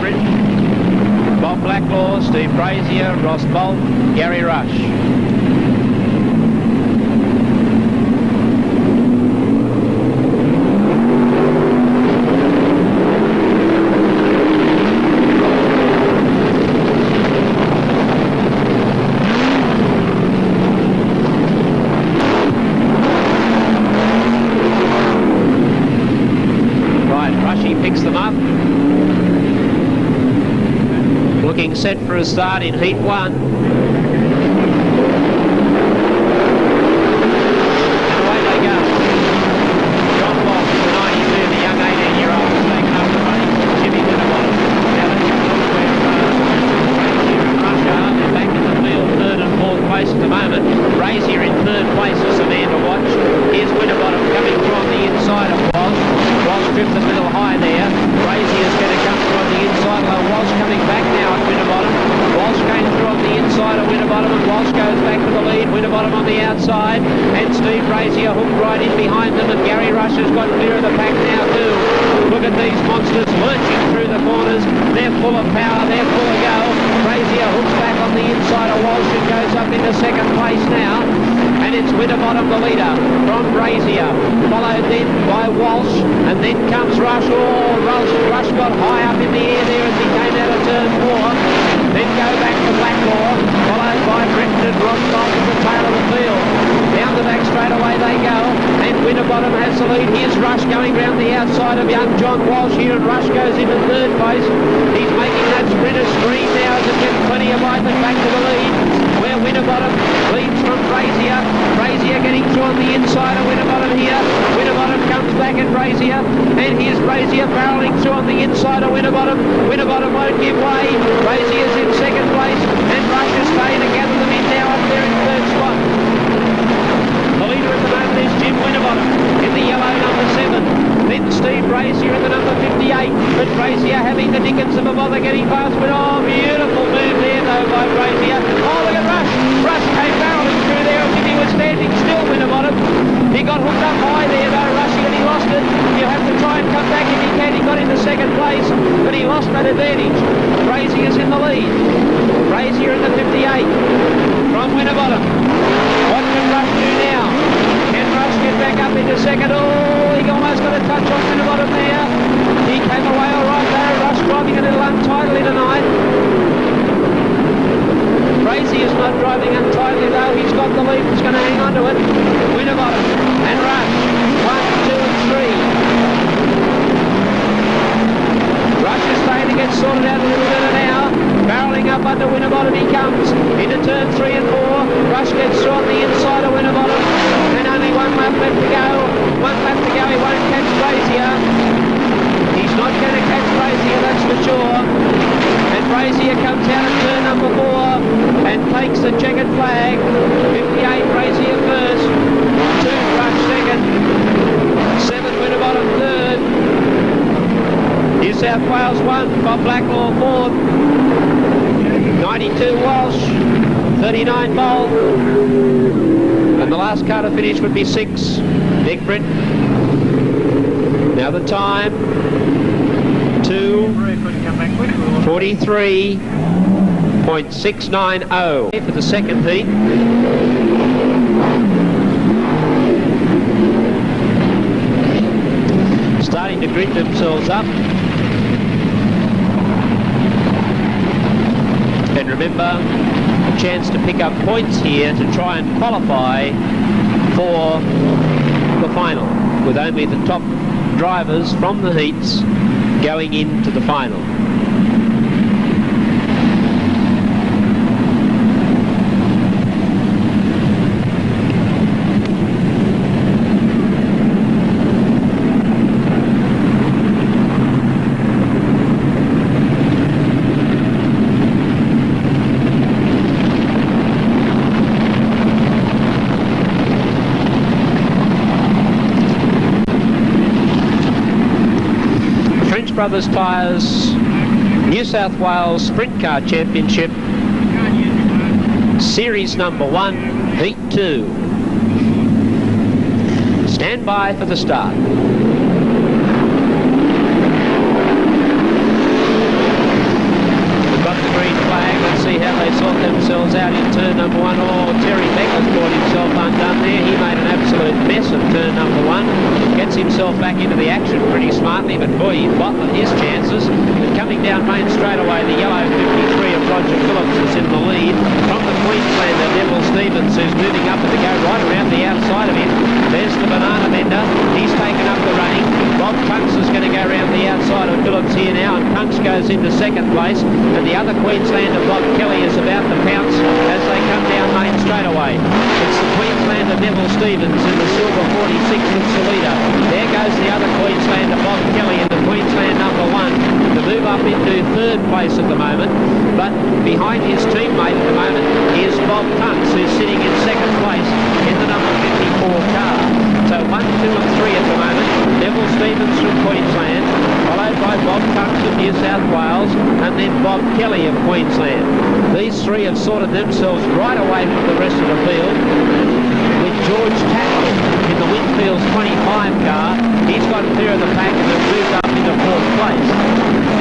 Britain, Bob Blacklaw, Steve Brazier, Ross Bolt, Gary Rush. Looking set for a start in Heat 1. And Steve Brazier hooked right in behind them, and Gary Rush has got clear of the pack now too. Look at these monsters lurching through the corners. They're full of power, they're full of go. Brazier hooks back on the inside of Walsh and goes up into second place now. And it's Winterbottom the leader from Brazier, followed then by Walsh, and then comes Rush. Oh, Rush got high up in the air there as he came out of turn 4. Then go back to Blacklaw, followed by Britton and Rothschild at the tail of the field. Down the back straight away they go, and Winterbottom has the lead. Here's Rush going round the outside of young John Walsh here, and Rush goes into third place. He's making that sprinter scream now as it gets plenty of life and back to the lead, where Winterbottom leads from Brazier. Brazier getting through on the inside of Winterbottom here. Winterbottom comes back at Brazier, and here's Brazier barrelling through on the inside of Winterbottom. Winterbottom won't give way. Brazier's in second place, and Rush is staying to gather them in now up there in third spot. The leader at the moment is Jim Winterbottom in the yellow number 7. Then Steve Brazier in the number 58. But Brazier having the dickens of a bother getting past. But oh, beautiful move there though by Brazier. Oh, look at Rush. Rush came barreling through there as if he was standing still, Winterbottom. He got hooked up high there though, Rush, and he lost it. He'll have to try and come back if he can. He got into second place, but he lost that advantage. Brazier's in the lead. Brazier in the 58 from Winterbottom. What can Rush do now? Can Rush get back up into second? Oh, he almost got a touch on Winterbottom there. He came away all right there. Rush driving a little untidily tonight. Brazier's not driving untidily though. He's got the lead. He's going to hang on to it. Winterbottom and Rush. 1, 2 and 3. Rush is trying to get sorted out a little bit now. Barreling up under Winterbottom he comes. Into turn 3 and 4. Rush gets through on the inside of Winterbottom. And only one lap left to go. One lap to go. He won't catch Brazier. He's not going to catch Brazier, that's for sure. And Brazier comes out of turn number 4 and takes the checkered flag. 58 Brazier first. 2 Rush second. 7 Winterbottom third. New South Wales 1, Bob Blacklaw 4th, 92 Walsh, 39 Bolt, and the last car to finish would be 6, Nick Britt. Now the time, 2:43.690 for the second heat. Starting to grit themselves up. And remember, a chance to pick up points here to try and qualify for the final, with only the top drivers from the heats going into the final. Brothers Tyres New South Wales Sprintcar Championship Series number 1, Heat 2. Stand by for the start. number one. Oh, Terry Becker's brought himself undone there. He made an absolute mess of turn number one. Gets himself back into the action pretty smartly, but boy, he bottled his chances. And coming down main straight away, the yellow 53 of Roger Phillips is in the lead. From the Queenslander, Neville Stevens, who's moving up to go right around the outside of him. There's the banana bender. He's taken up the running. Bob Tunks is going to go around the outside of Phillips here now, and Tunks goes into second place. And the other Queenslander, Bob Kelly, is about to pounce as they come down main straight away. It's the Queenslander, Neville Stevens, in the silver 46 with Salida. There goes the other Queenslander, Bob Kelly, in the Queensland number one, to move up into third place at the moment. But behind his teammate at the moment is Bob Tunks, who's sitting in second place in the number 54 car. So 1, 2 and 3 at the moment. Neville Stevens from Queensland, followed by Bob Tunks of New South Wales, and then Bob Kelly of Queensland. These three have sorted themselves right away from the rest of the field, with George Tattle in the Winfield's 25 car. He's got clear of the pack and has moved up into fourth place.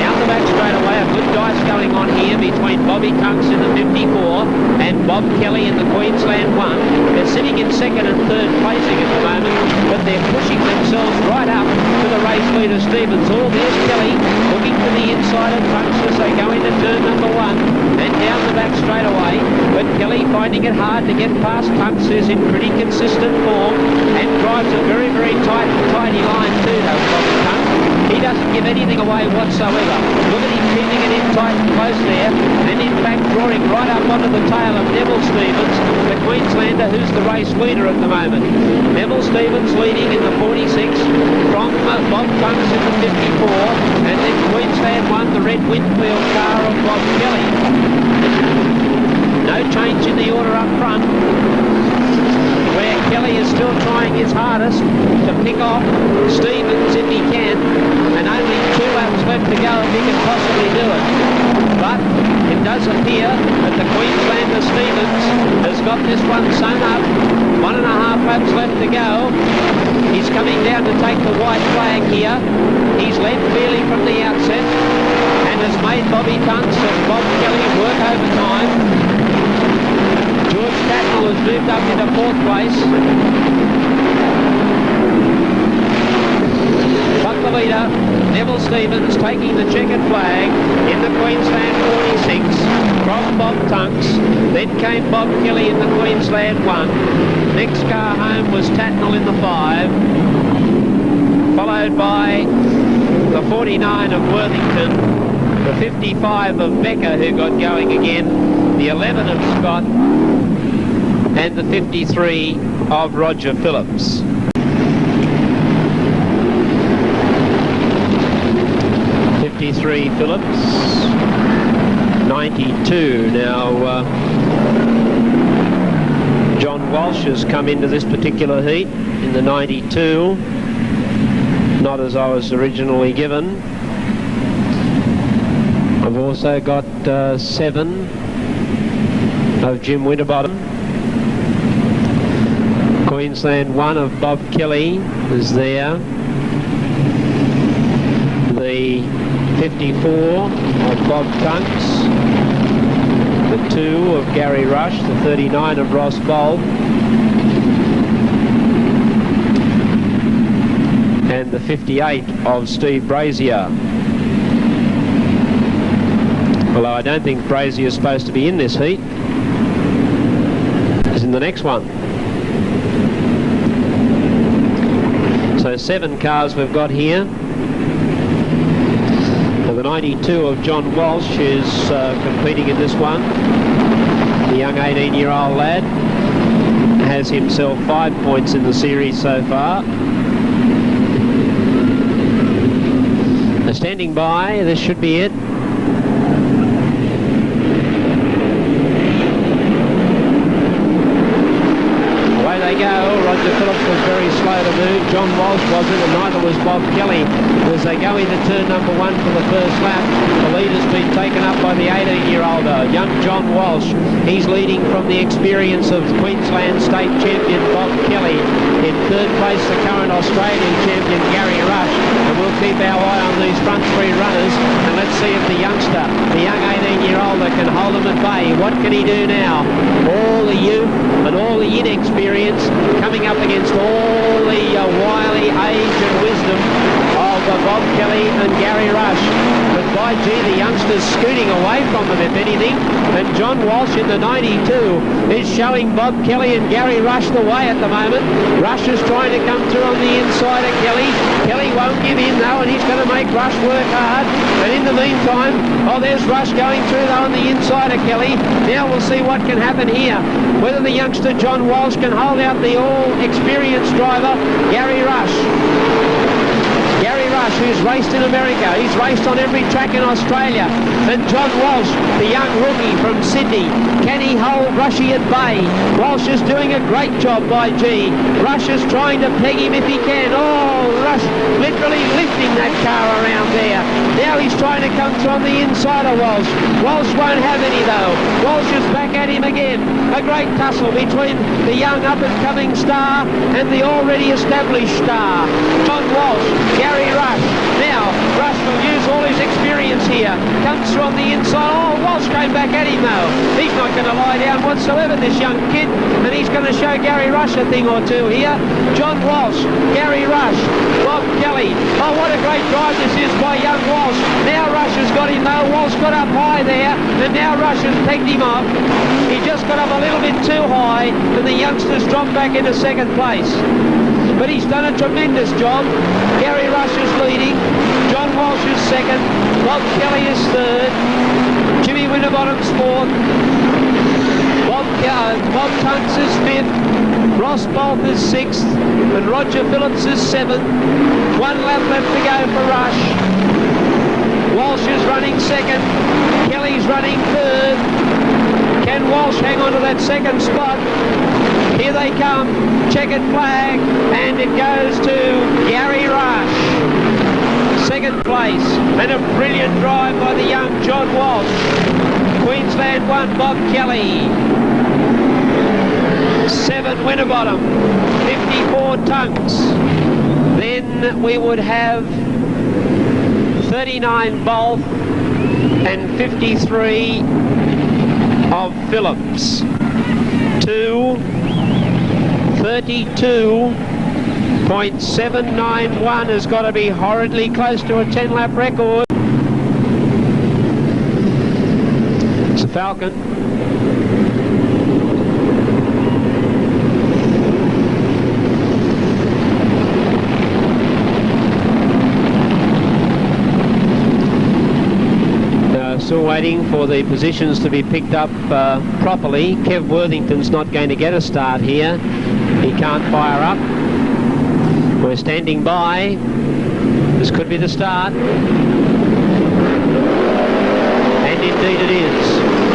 Down the back straight away, a good dice going on here between Bobby Tunks in the 54 and Bob Kelly in the Queensland 1. They're sitting in second and third placing at the moment, but they're pushing themselves right up to the race leader Stevens. Oh, there's Kelly looking to the inside of Tunks as they go into turn number one and down the back straight away. But Kelly finding it hard to get past Tunks, who's in pretty consistent form and drives a very, very tight and tidy line too, though, Bobby Tunks. He doesn't give anything away whatsoever. Look at him keeping it in tight and close there, and in fact drawing right up onto the tail of Neville Stevens, the Queenslander, who's the race leader at the moment. Neville Stevens leading in the 46 from Bob Tunks in the 54, and then Queensland won the red Winfield car of Bob Kelly. No change in the order up front, where Kelly is still trying his hardest to pick off Stevens if he can, and only 2 laps left to go if he can possibly do it. But it does appear that the Queenslander Stevens has got this one sewn up. 1.5 laps left to go. He's coming down to take the white flag here. He's led clearly from the outset and has made Bobby Tunks and Bob Kelly work overtime. George Tatnell has moved up into fourth place. But the leader, Neville Stevens, taking the checkered flag in the Queensland 46 from Bob Tunks. Then came Bob Kelly in the Queensland 1. Next car home was Tatnell in the 5. Followed by the 49 of Worthington, the 55 of Becker, who got going again, the 11 of Scott, and the 53 of Roger Phillips. Phillips, 92. Now, John Walsh has come into this particular heat in the 92, not as I was originally given. I've also got 7 of Jim Winterbottom. Queensland 1 of Bob Kelly is there. The 54 of Bob Tunks, the 2 of Gary Rush, the 39 of Ross Bold, and the 58 of Steve Brazier. Although I don't think Brazier is supposed to be in this heat. He's in the next one. So 7 cars we've got here. The 92 of John Walsh is competing in this one. The young 18-year-old lad has himself 5 points in the series so far. Standing by, this should be it. Away they go. Roger Phillips was very slow to move. John Walsh wasn't, and neither was Bob Kelly. As they go into turn number 1 for the first lap, the lead has been taken up by the 18-year-old, young John Walsh. He's leading from the experience of Queensland State Champion Bob Kelly in third place, the current Australian champion, Gary Rush. And we'll keep our eye on these front three runners, and let's see if the youngster, the young 18-year-older, can hold them at bay. What can he do now? All the youth and all the inexperience coming up against all the wily age and wisdom of Bob Kelly and Gary Rush. But by gee, the youngster's scooting away from them, if anything. And John Walsh in the 92 is showing Bob Kelly and Gary Rush the way at the moment. Rush is trying to come through on the inside of Kelly. Kelly won't give in though, and he's going to make Rush work hard. And in the meantime, oh, there's Rush going through though on the inside of Kelly. Now we'll see what can happen here. Whether the youngster John Walsh can hold out the all-experienced driver, Gary Rush. Gary Rush, who's raced in America. He's raced on every track in Australia. And John Walsh, the young rookie from Sydney. Can he hold Rushy at bay? Walsh is doing a great job by G. Rush is trying to peg him if he can. Oh, Rush literally lifting that car around there. Now he's trying to come through on the inside of Walsh. Walsh won't have any though. Walsh is back at him again. A great tussle between the young up-and-coming star and the already established star. John Walsh, Gary Rush. Now, Rush will use all his experience here. Comes through on the inside. Oh, Walsh came back at him though. He's not going to lie down whatsoever, this young kid. And he's going to show Gary Rush a thing or two here. John Walsh, Gary Rush, Bob Kelly. Oh, what a great drive this is by young Walsh. Now Rush has got him though. Walsh got up high there. And now Rush has pegged him off. He just got up a little bit too high. And the youngsters dropped back into second place. But he's done a tremendous job. Gary Rush is leading. John Walsh is second. Bob Kelly is third. Jimmy Winterbottom's fourth. Bob Tunks is fifth. Ross Bolt is sixth. And Roger Phillips is seventh. 1 lap left to go for Rush. Walsh is running second. Kelly's running third. Can Walsh hang on to that second spot? Here they come, checkered flag, and it goes to Gary Rush. Second place, and a brilliant drive by the young John Walsh. Queensland 1, Bob Kelly. 7, Winterbottom. 54, Tunks. Then we would have 39, Bolt, and 53 of Phillips. 32.791 has got to be horridly close to a 10-lap record. It's a Falcon. Still waiting for the positions to be picked up properly. Kev Worthington's not going to get a start here. He can't fire up. We're standing by. This could be the start. And indeed it is.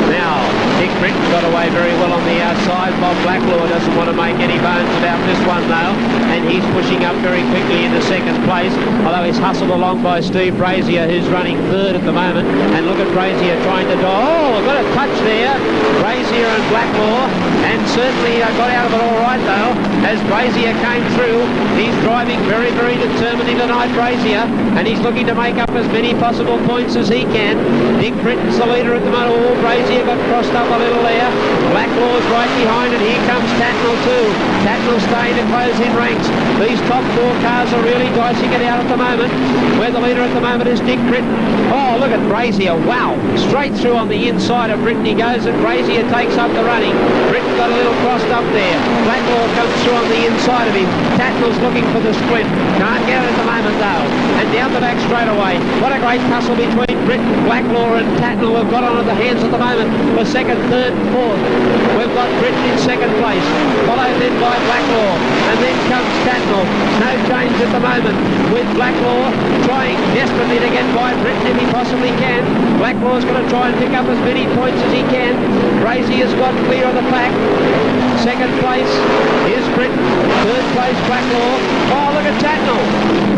Now, Dick Britton got away very well on the outside. Bob Blacklaw doesn't want to make any bones about this one though, and he's pushing up very quickly into second place, although he's hustled along by Steve Brazier, who's running third at the moment. And look at Brazier trying to oh, got a touch there, Brazier and Blacklaw, and certainly got out of it all right though, as Brazier came through. He's driving very, very determinedly tonight, Brazier, and he's looking to make up as many possible points as he can. Dick Britton's the leader at the moment. Oh, Brazier got crossed up a little there. Blacklaw's right behind, and here comes Tatnall too. Tatnall staying to close in ranks. These top 4 cars are really dicing it out at the moment, where the leader at the moment is Dick Britton. Oh, look at Brazier. Wow. Straight through on the inside of Britton he goes, and Brazier takes up the running. Britton got a little crossed up there. Blacklaw comes through on the inside of him. Tatnall's looking for the sprint. Can't get it at the moment though. And down the back straight away. What a great tussle between Britton, Blacklaw and Tatnall have got on at the hands at the moment for second, third and fourth. We've got Britton in second place, followed then by Blacklaw, and then comes Tatnall. No change at the moment, with Blacklaw trying desperately to get by Britton if he possibly can. Blacklaw's going to try and pick up as many points as he can. Brazier's got clear of the pack. Second place is Britton. Third place, Blacklaw. Oh, look at Tatnall.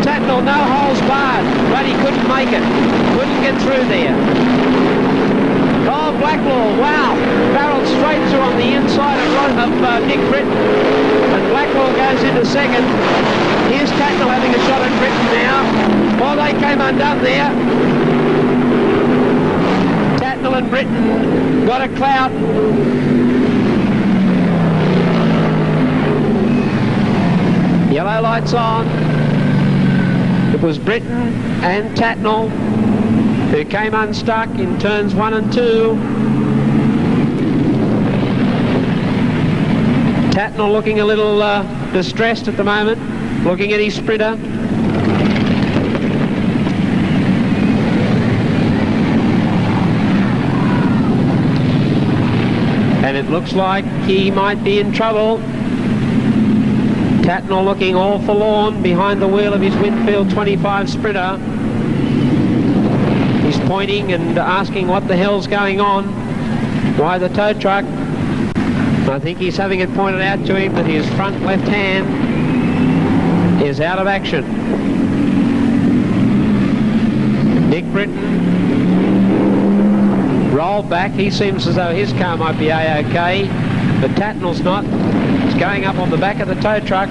Tatnall, no holes barred, but he couldn't make it. Couldn't get through there. Oh, Blacklaw, wow, barreled straight through on the inside of Dick Britton. And Blacklaw goes into second. Here's Tatnall having a shot at Britain now. Well, they came undone there. Tatnall and Britain got a clout. Yellow lights on. It was Britain and Tatnall who came unstuck in turns 1 and 2. Tatnall looking a little distressed at the moment, looking at his sprinter. And it looks like he might be in trouble. Tatnall looking all forlorn behind the wheel of his Winfield 25 Sprinter. He's pointing and asking what the hell's going on. Why the tow truck? I think he's having it pointed out to him that his front left hand is out of action. Dick Britton rolled back. He seems as though his car might be A-OK, but Tatnall's not. It's going up on the back of the tow truck.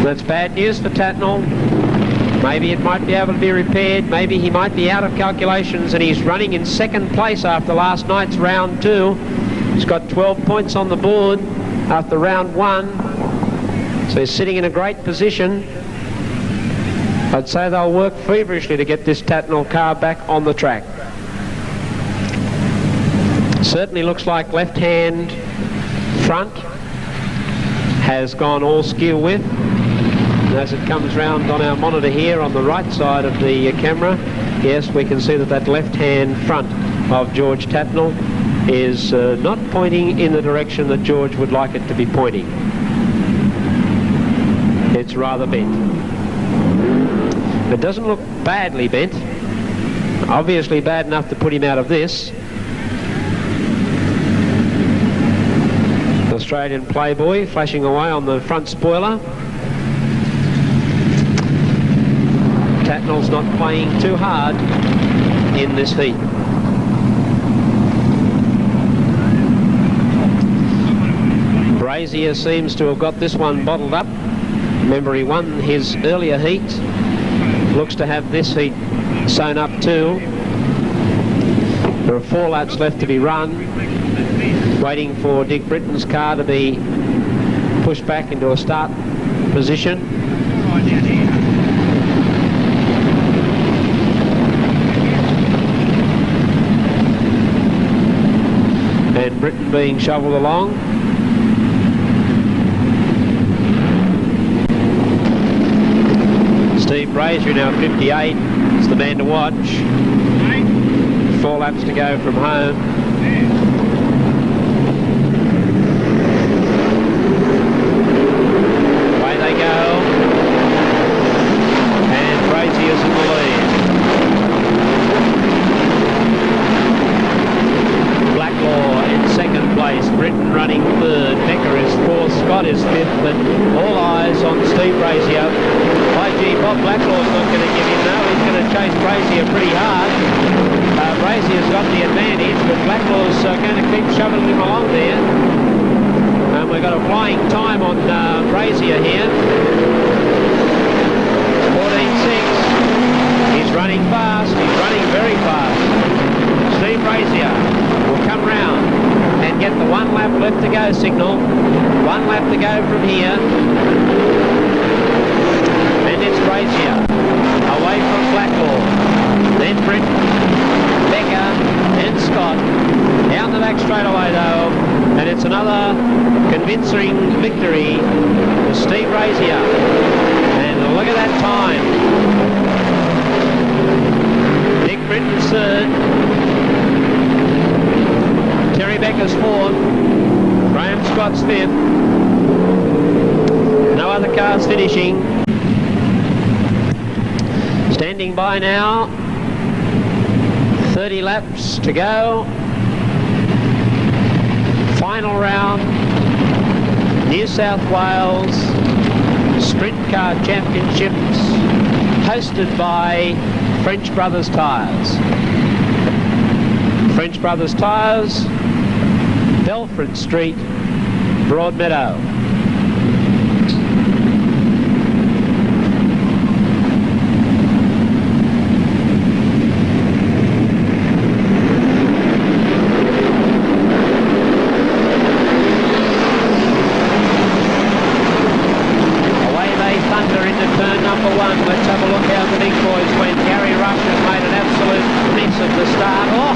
That's bad news for Tatnall. Maybe it might be able to be repaired. Maybe he might be out of calculations, and he's running in second place after last night's round 2. He's got 12 points on the board after round 1. So he's sitting in a great position. I'd say they'll work feverishly to get this Tatnall car back on the track. Certainly looks like left hand front has gone all skill with. And as it comes round on our monitor here on the right side of the camera, yes, we can see that that left hand front of George Tatnall is not pointing in the direction that George would like it to be pointing. It's rather bent. It doesn't look badly bent. Obviously bad enough to put him out of this. Australian Playboy flashing away on the front spoiler. Tatnall's not playing too hard in this heat. Brazier seems to have got this one bottled up. Remember, he won his earlier heat. Looks to have this heat sewn up too. There are 4 laps left to be run. Waiting for Dick Britton's car to be pushed back into a start position. And Britton being shoveled along. Steve Brazier now 58 is the man to watch. 4 laps to go from home. Away they go. And Brazier's in the lead. Blacklaw in second place. Britton running third. Becker is fourth. Scott is fifth. But all eyes on Steve Brazier. Gee, Bob Blacklaw's not going to give him now. He's going to chase Brazier pretty hard. Brazier's got the advantage, but Blacklaw's going to keep shoving him along there. And we've got a flying time on Brazier here. 14.6. He's running fast. He's running very fast. Steve Brazier will come round and get the 1 lap left to go signal. 1 lap to go from here. And it's Brazier away from Blacklaw. Then Britton, Becker and Scott down the back straight away though, and it's another convincing victory for Steve Brazier. And look at that time. Dick Britton's third, Terry Becker's fourth, Graham Scott's fifth. No other cars finishing. Standing by now, 30 laps to go. Final round, New South Wales Sprintcar Championships, hosted by French Brothers Tyres. French Brothers Tyres, Belford Street, Broadmeadow. one. Let's have a look how the big boys went. Gary Rush has made an absolute mess of the start. Oh,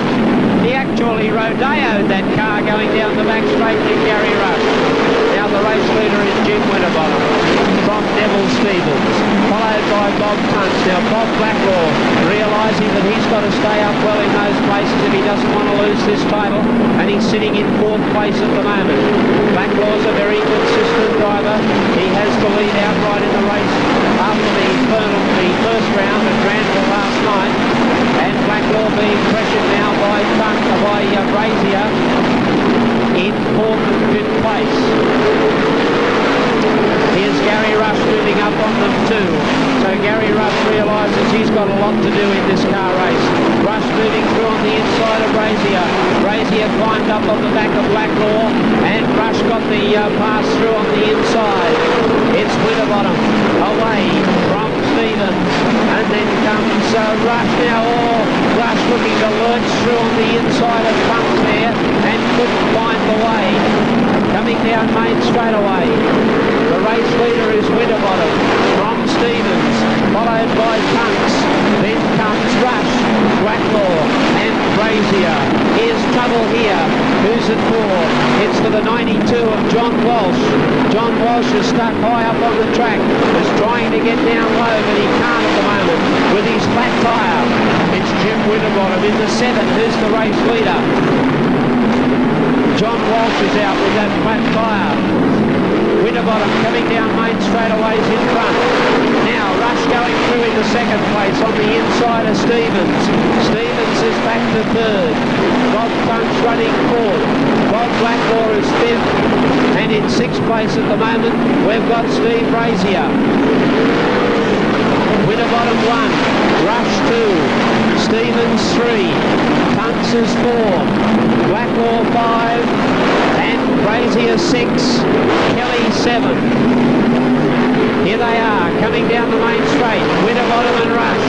he actually rodeoed that car going down the back straight with Gary Rush. Now the race leader is Jim Winterbottom from Neville Stevens, followed by Bob Tunks. Now Bob Blacklaw, realising that he's got to stay up well in those places if he doesn't want to lose this title, and he's sitting in 4th place at the moment. Blacklaw's a very consistent driver. He has the lead outright in the race after the first round at Granville last night, and Blacklaw being pressured now by Brazier in 4th and 5th place. Here's Gary Rush moving up on them too. So Gary Rush realises he's got a lot to do in this car race. Rush moving through on the inside of Brazier. Brazier climbed up on the back of Blacklaw, and Rush got the pass through on the inside. It's Winterbottom away from Stevens, and then comes Rush now. Oh, Rush looking to lurch through on the inside of Punks there, and couldn't find the way. Coming down main straight away. The race leader is Winterbottom from Stevens, followed by Tunks. Then comes Rush, Blacklaw and Brazier. Here's trouble here. Who's it for? It's for the 92 of John Walsh. John Walsh is stuck high up on the track. Is trying to get down low, but he can't at the moment with his flat tyre. It's Jim Winterbottom in the 7th. Who's the race leader? John Walsh is out with that flat tyre. Winterbottom coming down main straightaways in front. Now Rush going through into 2nd place on the inside of Stevens. Stevens is back to 3rd. Bob Tunks running 4th. Bob Blacklaw is 5th. And in 6th place at the moment, we've got Steve Brazier. Winterbottom 1, Rush 2, Stevens 3, Tunks is 4, Blacklaw 5, and Brazier 6, Kelly 7. Here they are, coming down the main straight, Winterbottom and Rush.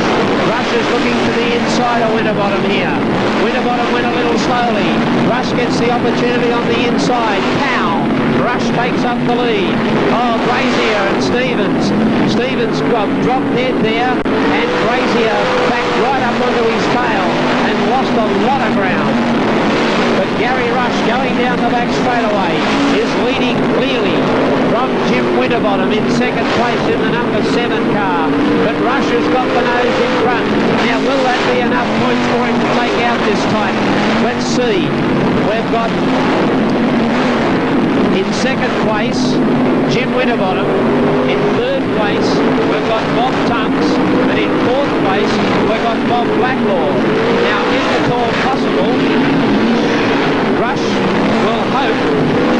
Rush is looking to the inside of Winterbottom here. Winterbottom went a little slowly. Rush gets the opportunity on the inside. Pow! Rush takes up the lead. Oh, Brazier and Stevens. Stevens dropped dead there, and Brazier backed right up onto his tail and lost a lot of ground. But Gary Rush going down the back straightaway is leading clearly from Jim Winterbottom in 2nd place in the number 7 car. But Rush has got the nose in front. Now will that be enough points for him to take out this title? Let's see. We've got in 2nd place Jim Winterbottom. In 3rd place we've got Bob Tunks, and in 4th place we've got Bob Blacklaw. Now if at all possible, Rush will hope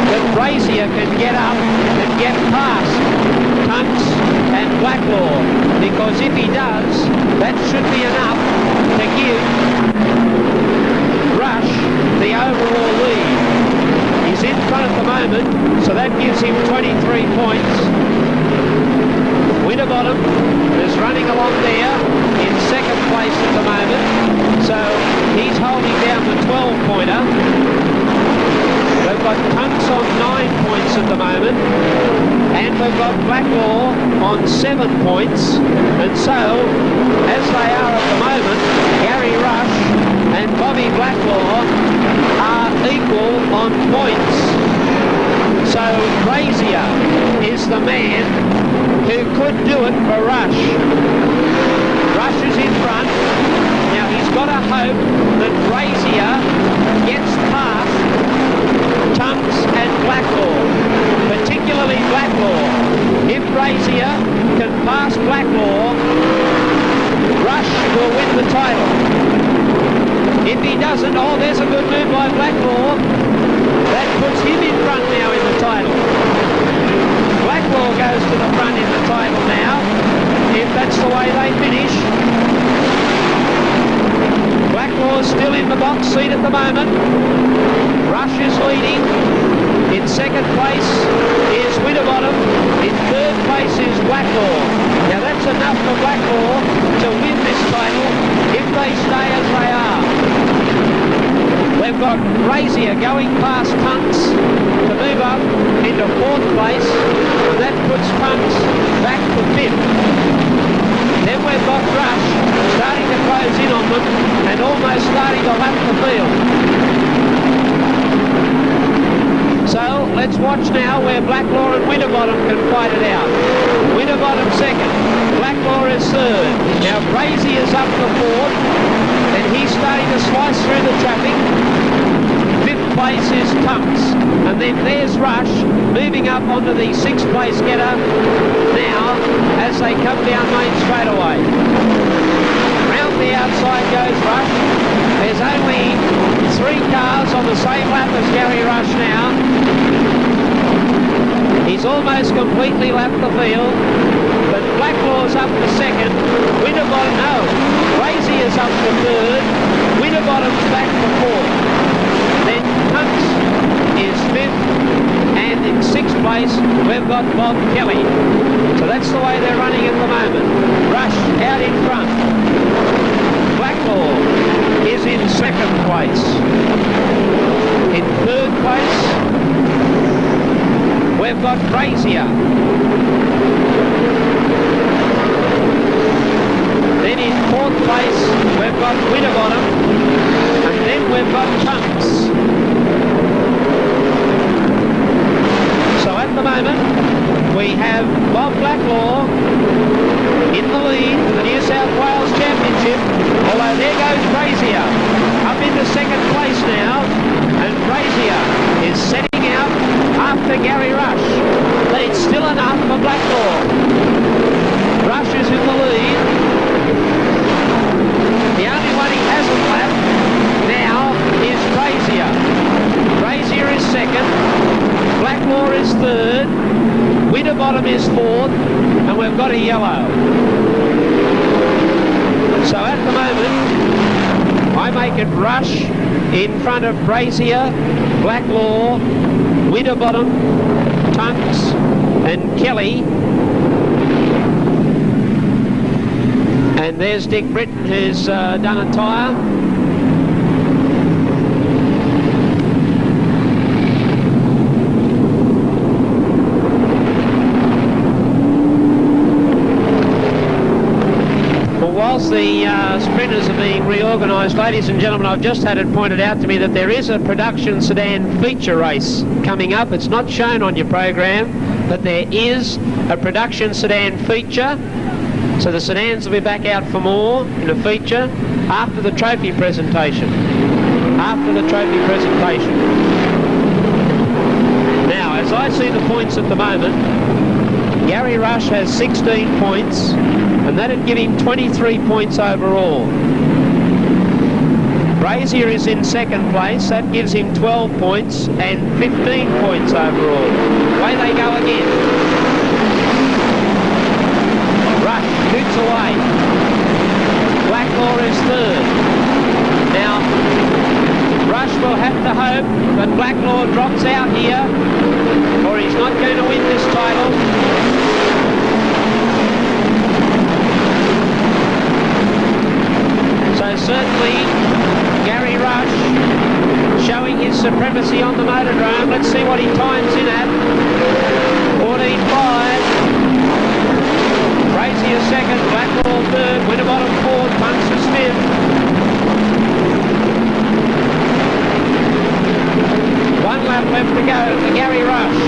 that Brazier can get up and get past Tunks and Blacklaw, because if he does, that should be enough to give Rush the overall lead. He's in front at the moment, so that gives him 23 points. Winterbottom is running along there in 2nd place at the moment, so he's holding down the 12-pointer. We've got Tunks on 9 points at the moment, and we've got Blacklaw on 7 points, and so, as they are at the moment, Gary Rush and Bobby Blacklaw are equal on points. So Brazier is the man who could do it for Rush. Rush is in front. Now he's got to hope that Brazier gets past Tunks and Blacklaw, particularly Blacklaw. If Brazier can pass Blacklaw, Rush will win the title. If he doesn't, oh, there's a good move by Blacklaw. That puts him in front now in the title. Blacklaw goes to the front in the title now, if that's the way they finish. Blacklaw's still in the box seat at the moment. Rush is leading. In 2nd place is Winterbottom. In 3rd place is Blacklaw. Now that's enough for Blacklaw to win this title if they stay as they are. We've got Brazier going past Tunks to move up into 4th place, and that puts Tunks back to 5th. let's watch now where Blacklaw and Winterbottom can fight it out. Winterbottom second, Blacklaw is third. Now Brazier's up the fourth, and he's starting to slice through the traffic. Fifth place is Tunks, and then there's Rush moving up onto the sixth place getter now as they come down Main Straightaway. Round the outside goes Rush. There's only 3 cars on the same lap as Gary Rush now. He's almost completely lapped the field, but Blacklaw's up for second. Winterbottom, no, Brazier's up for third. Winterbottom's back for fourth. Then Tunks is fifth, and in sixth place we've got Bob Kelly. So that's the way they're running at the moment. Rush out in front. Blacklaw is in second place. In third place we've got Brazier. Then in fourth place we've got Winterbottom, and then we've got Tunks. So at the moment we have Bob Blacklaw in the lead for the New South Wales Championship, although there goes Brazier up into second place now, and Brazier is setting out after Gary Rush, but it's still enough for Blacklaw. Rush is in the lead. The only one he hasn't lapped now is Brazier. Brazier is second, Blacklaw is third, Winterbottom is fourth, and we've got a yellow. So at the moment, I make it Rush in front of Brazier, Blacklaw, Winterbottom, Tunks, and Kelly. And there's Dick Britton, who's done a tyre. Whilst the sprinters are being reorganised, ladies and gentlemen, I've just had it pointed out to me that there is a production sedan feature race coming up. It's not shown on your program, but there is a production sedan feature. So the sedans will be back out for more in a feature after the trophy presentation. After the trophy presentation. Now, as I see the points at the moment, Gary Rush has 16 points, and that'd give him 23 points overall. Brazier is in second place, that gives him 12 points and 15 points overall. Away they go again. Rush shoots away. Blacklaw is third. Now, Rush will have to hope that Blacklaw drops out here, or he's not going to win this title. So certainly Gary Rush showing his supremacy on the motordrome. Let's see what he times in at. 14.5. Brazier second, Blacklaw third, Winterbottom fourth, Tunks is fifth. One lap left to go for Gary Rush.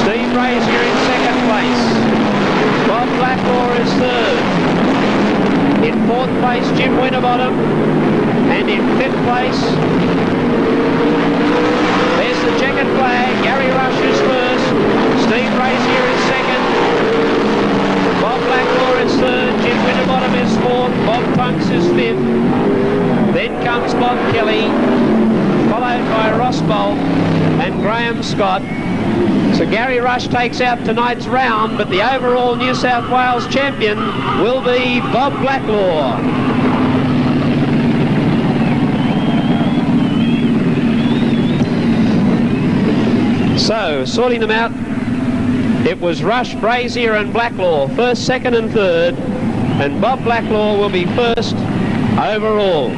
Steve Brazier in second place. Bob Blacklaw is third. In fourth place, Jim Winterbottom, and in fifth place, there's the checkered flag. Gary Rush is first, Steve Brazier is second, Bob Blacklaw is third, Jim Winterbottom is fourth, Bob Tunks is fifth. Then comes Bob Kelly, followed by Ross Bolt and Graham Scott. So Gary Rush takes out tonight's round, but the overall New South Wales champion will be Bob Blacklaw. So, sorting them out, it was Rush, Brazier and Blacklaw, first, second and third, and Bob Blacklaw will be first overall.